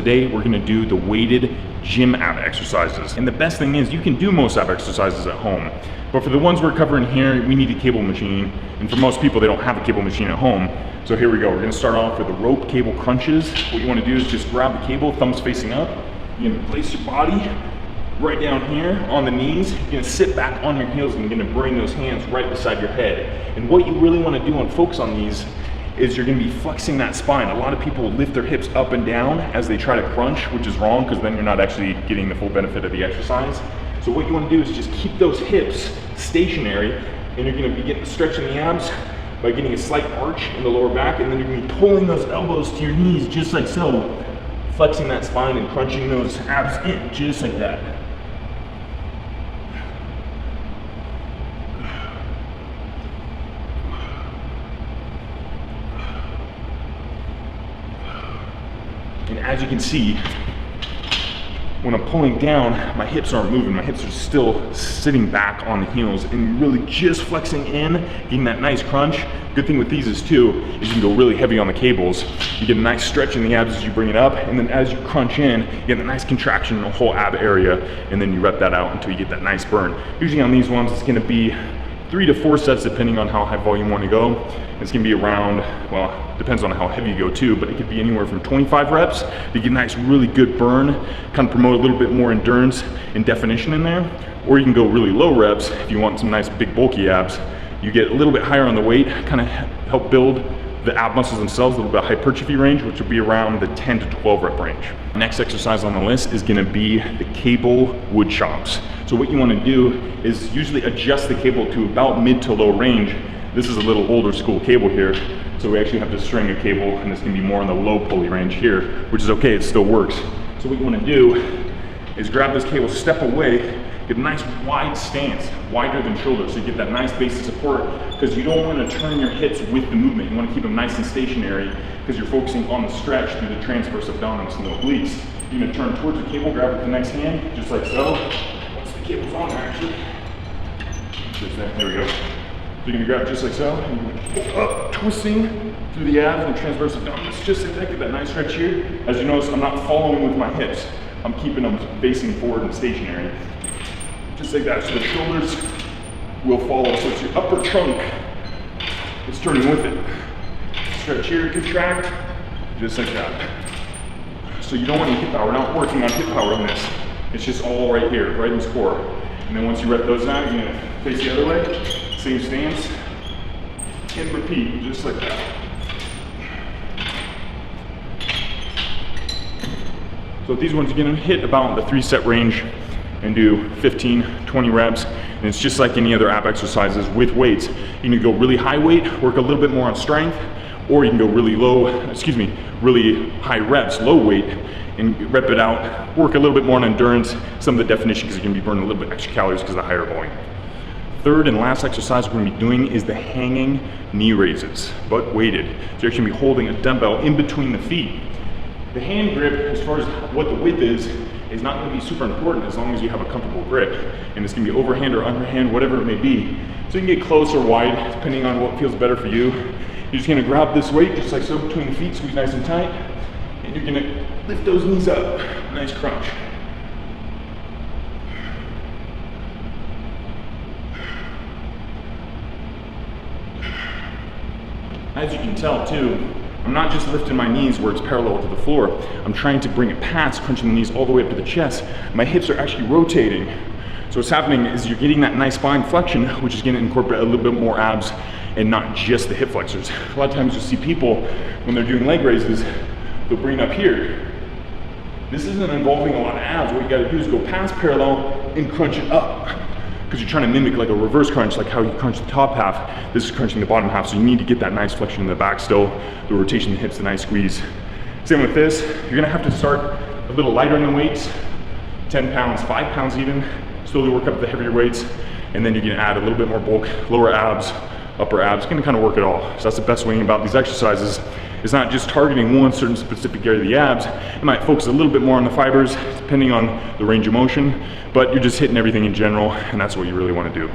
today we're gonna do the weighted gym ab exercises. And the best thing is you can do most ab exercises at home. But for the ones we're covering here, we need a cable machine. And for most people, they don't have a cable machine at home. So here we go. We're gonna start off with the rope cable crunches. What you wanna do is just grab the cable, thumbs facing up. You're gonna place your body right down here on the knees. You're gonna sit back on your heels and you're gonna bring those hands right beside your head. And what you really wanna do and focus on these is you're gonna be flexing that spine. A lot of people lift their hips up and down as they try to crunch, which is wrong because then you're not actually getting the full benefit of the exercise. So what you wanna do is just keep those hips stationary, and you're gonna be getting stretching the abs by getting a slight arch in the lower back, and then you're gonna be pulling those elbows to your knees just like so, flexing that spine and crunching those abs in just like that. And as you can see, when I'm pulling down, my hips aren't moving. My hips are still sitting back on the heels and really just flexing in, getting that nice crunch. Good thing with these is too, is you can go really heavy on the cables. You get a nice stretch in the abs as you bring it up, and then as you crunch in, you get a nice contraction in the whole ab area, and then you rep that out until you get that nice burn. Usually on these ones, it's gonna be 3 to 4 sets depending on how high volume you want to go. It's gonna be around, well, depends on how heavy you go too, but it could be anywhere from 25 reps to get a nice, really good burn, kind of promote a little bit more endurance and definition in there. Or you can go really low reps if you want some nice big bulky abs. You get a little bit higher on the weight, kind of help build the ab muscles themselves, a little bit hypertrophy range, which will be around the 10 to 12 rep range. Next exercise on the list is gonna be the cable wood chops. So what you wanna do is usually adjust the cable to about mid to low range. This is a little older school cable here, so we actually have to string a cable, and it's gonna be more in the low pulley range here, which is okay, it still works. So what you wanna do is grab this cable, step away, get a nice wide stance, wider than shoulders, so you get that nice base of support, because you don't want to turn your hips with the movement. You want to keep them nice and stationary, because you're focusing on the stretch through the transverse abdominis and the obliques. You're going to turn towards the cable, grab it with the next hand, just like so. Once the cable's on there, actually. Just there, there we go. So you're going to grab it just like so, and you're going to pull up, twisting through the abs and the transverse abdominis, just like that. Get that nice stretch here. As you notice, I'm not following with my hips. I'm keeping them facing forward and stationary. Just like that, so the shoulders will follow, so it's your upper trunk is turning with it. Stretch here, contract, just like that. So you don't want any hip power, we're not working on hip power on this. It's just all right here, right in this core. And then once you rep those out, you're gonna face the other way, same stance, and repeat, just like that. So these ones, you're gonna hit about the 3-set range and do 15, 20 reps. And it's just like any other ab exercises with weights. You can go really high weight, work a little bit more on strength, or you can go really really high reps, low weight, and rep it out, work a little bit more on endurance, some of the definition, because you're gonna be burning a little bit extra calories because of the higher volume. Third and last exercise we're gonna be doing is the hanging knee raises, but weighted. So you're actually gonna be holding a dumbbell in between the feet. The hand grip, as far as what the width is not going to be super important as long as you have a comfortable grip. And it's going to be overhand or underhand, whatever it may be. So you can get close or wide, depending on what feels better for you. You're just going to grab this weight, just like so, between the feet, squeeze nice and tight. And you're going to lift those knees up. Nice crunch. As you can tell too, I'm not just lifting my knees where it's parallel to the floor. I'm trying to bring it past, crunching the knees all the way up to the chest. My hips are actually rotating. So what's happening is you're getting that nice spine flexion, which is going to incorporate a little bit more abs and not just the hip flexors. A lot of times you'll see people, when they're doing leg raises, they'll bring it up here. This isn't involving a lot of abs. What you got to do is go past parallel and crunch it up. Because you're trying to mimic like a reverse crunch, like how you crunch the top half. This is crunching the bottom half, so you need to get that nice flexion in the back still, the rotation in the hips, the nice squeeze. Same with this, you're gonna have to start a little lighter in the weights, 10 pounds, 5 pounds even, slowly work up the heavier weights, and then you're gonna add a little bit more bulk, lower abs, upper abs, gonna kind of work it all. So that's the best way about these exercises. It's not just targeting one certain specific area of the abs. You might focus a little bit more on the fibers, depending on the range of motion, but you're just hitting everything in general, and that's what you really want to do.